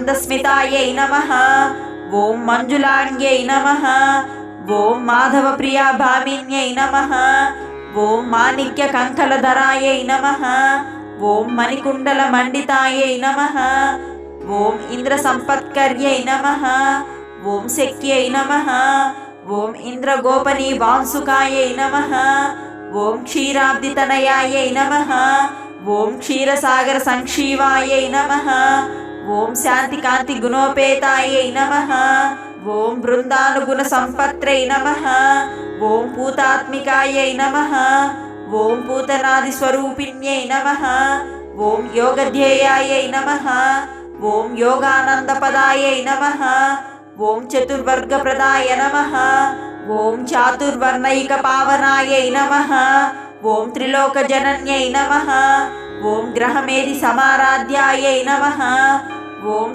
మందస్మితాయై నమః ఓం మంజులాంగ్యై నమః ఓం మాధవప్రియా భామిన్యై నమః ఓం మాణిక్య కంకలధరాయై నమః ఓం మణికుండల మండితాయై నమః ఓం ఇంద్ర సంపత్కర్యై నమః ఓం శక్త్యై నమః ఓం ఇంద్రగోపనీ వాంసుకాయై నమః ఓం క్షీరాబ్దితనయాయై నమః ఓం క్షీరసాగర సంక్షీవాయై నమః ఓం శాంతికాంతి గుణోపేతాయై నమః ఓం బృందానుగుణ సంపత్రై నమః ఓం పూతాత్మికాయై నమః ఓం పూతనాది స్వరూపిణ్యై నమః ఓం యోగధ్యేయాయై నమః ఓం యోగానందపదాయై నమః ఓం చతుర్వర్గప్రదాయ నమః ఓం చాతుర్వర్ణైక పావనాయై నమః ఓం త్రిలోకజనన్యై నమః ఓం గ్రహమేధి సమారాధ్యాయై నమః ఓం